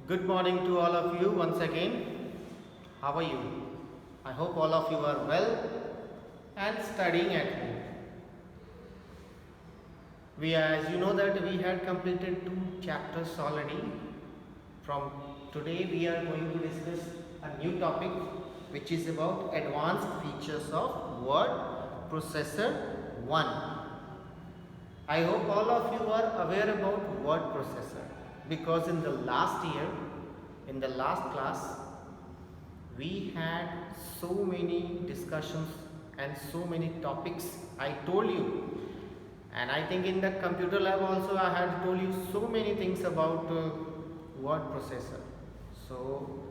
Good morning to all of you once again. How are you? I hope all of you are well and studying at home. As you know that we had completed two chapters already. From today we are going to discuss a new topic which is about advanced features of word processor 1. I hope all of you are aware about word processor because in the last year, in the last class, we had so many discussions and so many topics I told you, and I think in the computer lab also I had told you so many things about word processor. So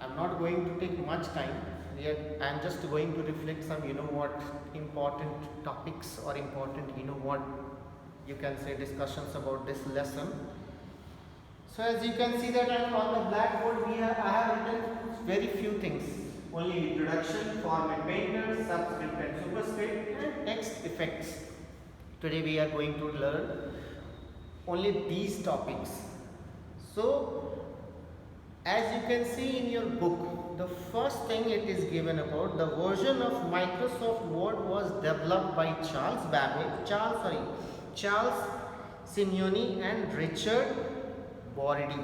I'm not going to take much time. Yet I'm just going to reflect some important topics or important you can say discussions about this lesson. So as you can see that on the blackboard I have written very few things. Only introduction, format painter, subscript and superscript and text effects. Today we are going to learn only these topics. So as you can see in your book, the first thing it is given about the version of Microsoft Word was developed by Charles Simeoni and Richard Brody.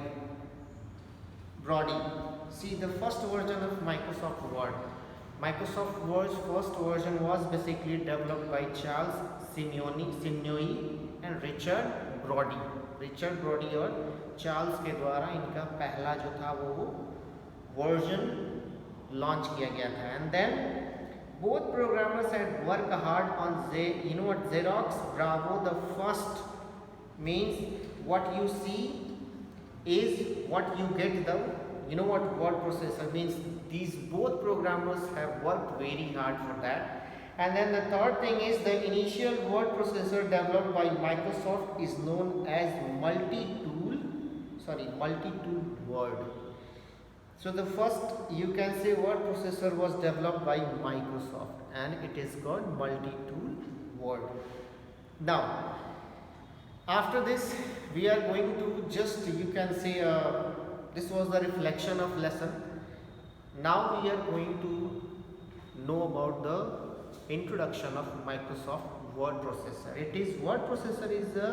See, the first version of Microsoft Word. Microsoft Word's first version was basically developed by Charles Simeoni and Richard Brody. Richard Brody और Charles के द्वारा इनका पहला जो था वो version launch किया गया था. And then both programmers had work hard on Xerox Bravo. The first means what you see is what you get. The word processor means these both programmers have worked very hard for that. And then the third thing is the initial word processor developed by Microsoft is known as multi-tool word. So the first you can say word processor was developed by Microsoft and it is called multi-tool word. Now after this we are going to just you can say this was the reflection of lesson. Now we are going to know about the introduction of Microsoft word processor. Word processor is a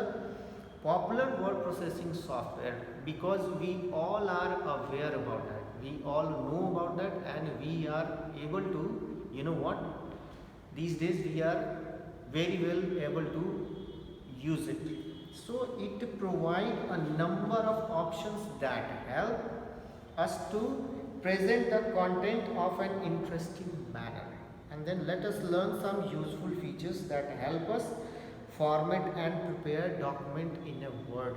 popular word processing software because we all are aware about that. We all know about that and we are able to, these days we are very well able to use it. So it provides a number of options that help us to present the content of an interesting manner. And then let us learn some useful features that help us format and prepare document in a Word.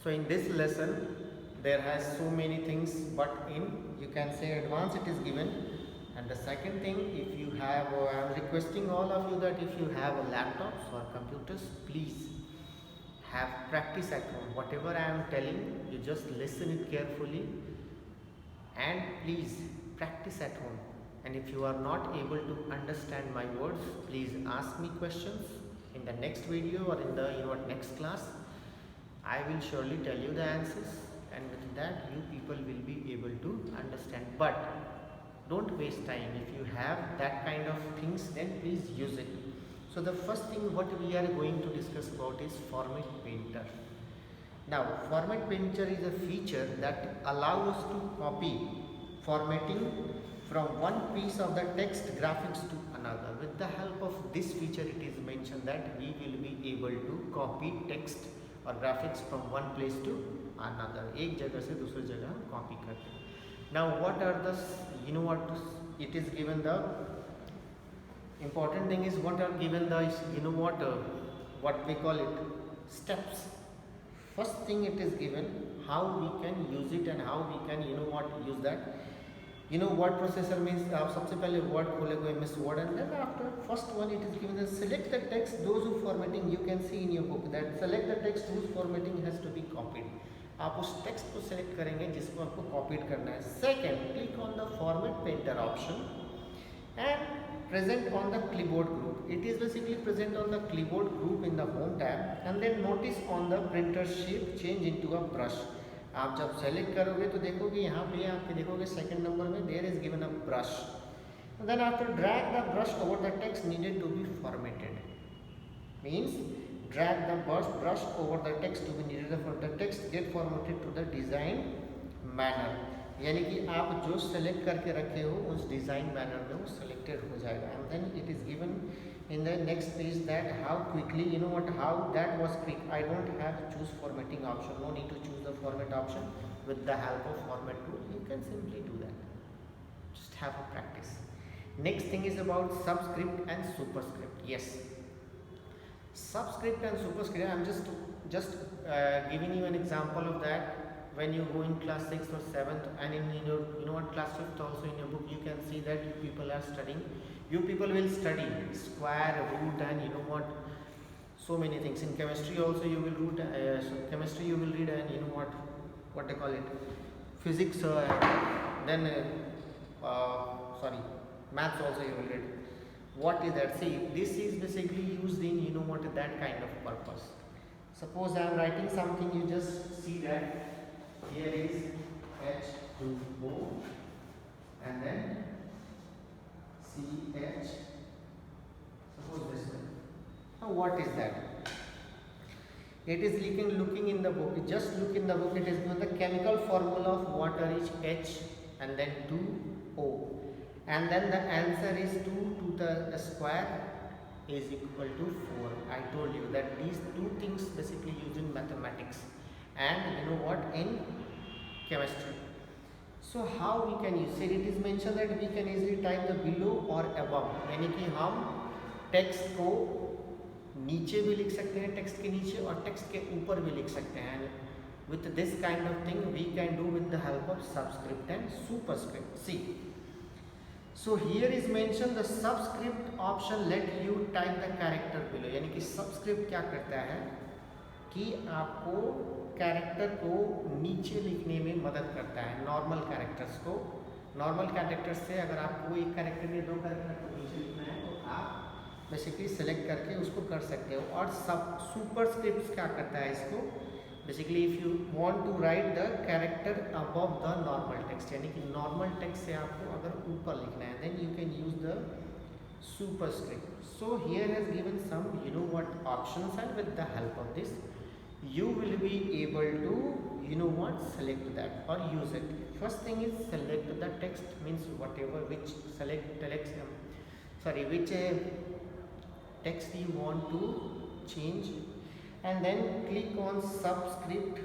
So in this lesson there has so many things, but in you can say advanced it is given. And the second thing, if you have I am requesting all of you that if you have laptops or computers, please have practice at home. Whatever I am telling you, just listen it carefully and please practice at home. And if you are not able to understand my words, please ask me questions in the next video or in the next class. I will surely tell you the answers, and with that you people will be able to understand. But don't waste time. If you have that kind of things, then please use it. So the first thing what we are going to discuss about is Format Painter. Now Format Painter is a feature that allows us to copy formatting from one piece of the text graphics to another. With the help of this feature, it is mentioned that we will be able to copy text or graphics from one place to another. एक जगह से दूसरी जगह copy करते हैं. Now what are the it is given the important thing is what are given the what we call it steps. First thing it is given how we can use it and how we can use that. Word processor means आप सबसे पहले word खोलेंगे MS Word, and then after first one it is given as select the text those who formatting. You can see in your book that select the text whose formatting has to be copied. आप उस text को select करेंगे जिसको आपको copied करना है. Second, click on the Format Painter option and present on the clipboard group. It is basically present on the clipboard group in the home tab, and then notice on the printer shape change into a brush. आप जब select करोगे तो देखोगे यहाँ पे आपके देखोगे second number में there is given a brush, then after drag the brush over the text needed to be formatted, means drag the brush over the text to be needed for the text get formatted to the design manner, यानी कि आप जो select करके रखे हो उस design manner में वो सेलेक्टेड हो जाएगा. And then it is given in the next page that how quickly, you know what, how that was quick. I don't have choose formatting option, no need to choose the format option. With the help of format tool you can simply do that. Just have a practice. Next thing is about subscript and superscript. Yes, subscript and superscript, I'm just giving you an example of that. When you go in class 6th or 7th and in your, you know what, class 5th also in your book you can see that you people are studying, you people will study square, root, and you know what, so many things. In chemistry also you will root, chemistry you will read, and you know what they call it, physics, then sorry, maths also you will read. What is that? See, this is basically used in, you know what, that kind of purpose. Suppose I am writing something, you just see that here is H2O and then CH, suppose this one. Now what is that? It is looking in the book, just look in the book, it is given the chemical formula of water is H and then 2O, and then the answer is 2 to the square is equal to 4. I told you that these two things basically used in mathematics and you know what, in chemistry. So how we can use it? It is mentioned that we can easily type the below or above, यानी कि हम text को नीचे भी लिख सकते हैं, text के नीचे, और टेक्स्ट के ऊपर भी लिख सकते हैं. With this kind of thing we can do with the help of subscript and superscript. See, so here is mentioned the subscript option let you type the character below, यानी कि subscript क्या करता है कि आपको कैरेक्टर को नीचे लिखने में मदद करता है. नॉर्मल कैरेक्टर्स को, नॉर्मल कैरेक्टर्स से अगर आपको एक कैरेक्टर या दो कैरेक्टर को नीचे लिखना है तो आप बेसिकली सेलेक्ट करके उसको कर सकते हो. और सब सुपरस्क्रिप्ट क्या करता है इसको, basically if you want to write the character above the normal text, यानी कि नॉर्मल टेक्स्ट से आपको अगर ऊपर लिखना है then you can use the superscript. So here has given some, you know what, options, and with the help of this you will be able to, you know what, select that or use it. First thing is select the text, means whatever which select text, which text you want to change, and then click on subscript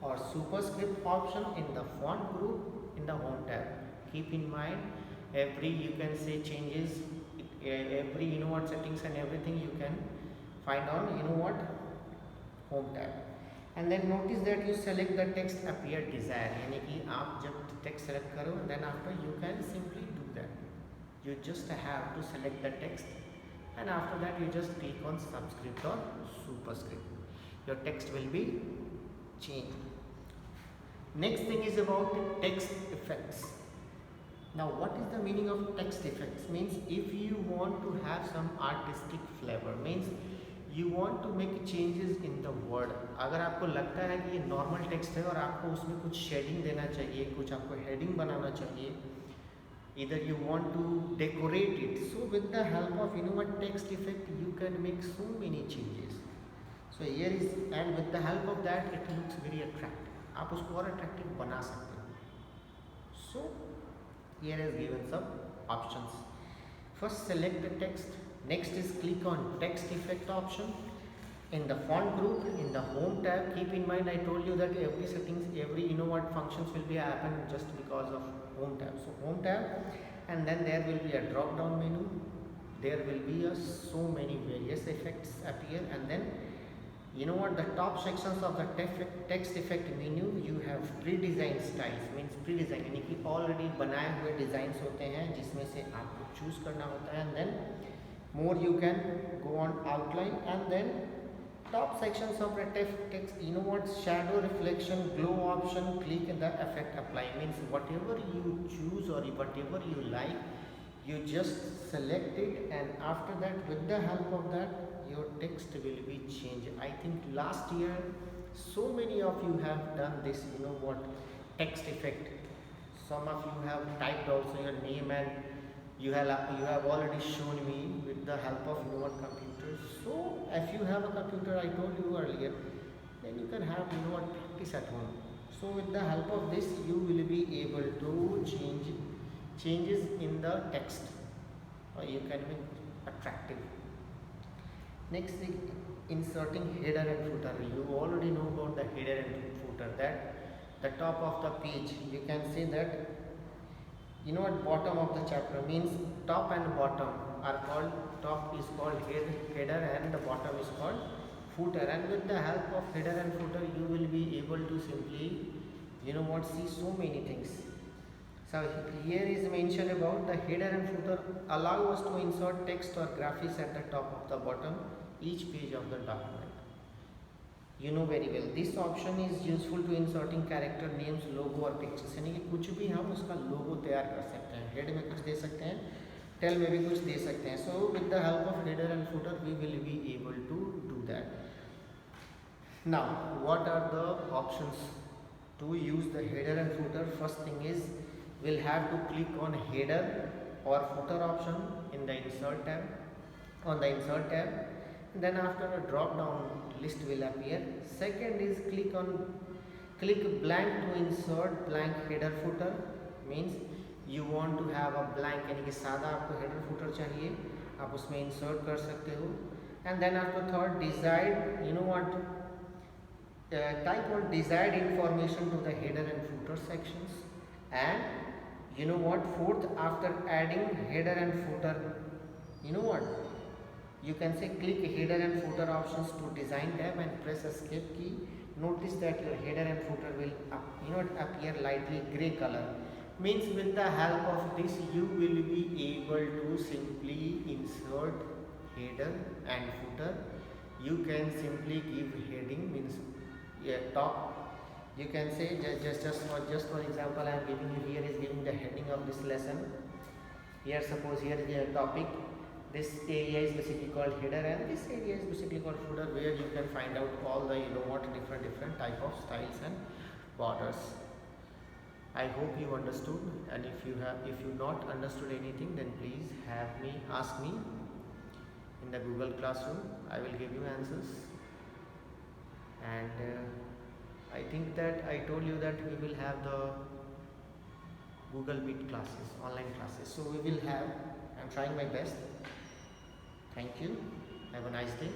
or superscript option in the font group in the home tab. Keep in mind every, you can say, changes, every, you know what, settings and everything you can find on, you know what, home tab. And then notice that you select the text appear desired, यानी कि आप जब text select करो then after you can simply do that. You just have to select the text and after that you just click on subscript or superscript. Your text will be changed. Next thing is about text effects. Now what is the meaning of text effects? Means if you want to have some artistic flavor, means you want to make changes in the word. अगर आपको लगता है कि ये normal text है और आपको उसमें कुछ शेडिंग देना चाहिए, कुछ आपको हेडिंग बनाना चाहिए, either you want to decorate it, so with the help of, you know what, text effect you can make so many changes. So here is, and with the help of that it looks very attractive, आप उसको और attractive बना सकते हो. So here is given some options. First select the text, next is click on text effect option in the font group in the home tab. Keep in mind I told you that every settings, every, you know what, functions will be happen just because of home tab. So home tab, and then there will be a drop down menu, there will be so many various effects appear, and then you know what, the top sections of the text effect menu you have pre-designed styles, means pre-design यानी कि already बनाए हुए designs होते हैं जिसमें से आपको choose करना होता है, and then more you can go on outline, and then top sections of the text, you know what, shadow, reflection, glow option, click the effect apply, means whatever you choose or whatever you like you just select it, and after that with the help of that your text will be changed. I think last year So many of you have done this, text effect. Some of you have typed also your name, and you have already shown me with the help of your computer. So if you have a computer, I told you earlier, then you can have practice at home. So with the help of this, you will be able to changes in the text, or you can make attractive. Next thing, inserting header and footer. You already know about the header and footer, that the top of the page, you can see that, at bottom of the chapter, means top and bottom are called, top is called header and the bottom is called footer. And with the help of header and footer, you will be able to simply see so many things. So here is mentioned about the header and footer allow us to insert text or graphics at the top of the bottom each page of the document. You know very well, this option is useful to inserting character names, logo और pictures. यानी कि कुछ भी हम उसका logo तैयार कर सकते हैं, head में कुछ दे सकते हैं, tail में भी कुछ दे सकते हैं. So with the help of header and footer, we will be able to do that. Now, what are the options to use the header and footer? First thing is, we'll have to click on header or footer option in the insert tab, on the insert tab. Then after a drop down list will appear. Second is click blank to insert blank header footer, means you want to have a blank, यानी कि सादा आपको header footer चाहिए, आप उसमें insert कर सकते हो. And then after third, decide, type on desired information to the header and footer sections. And fourth, after adding header and footer, you can say click header and footer options to design tab and press escape key. Notice that your header and footer will appear lightly gray color, means with the help of this you will be able to simply insert header and footer. You can simply give heading, means top, you can say just for example, I am giving you, here is giving the heading of this lesson. Here suppose here is a topic, this area is basically called header and this area is basically called footer, where you can find out all the different type of styles and borders. I hope you understood, and if you not understood anything, then please ask me in the Google Classroom. I will give you answers. And I think that I told you that we will have the Google Meet classes, online classes. So we will have, I'm trying my best. Thank you. Have a nice day.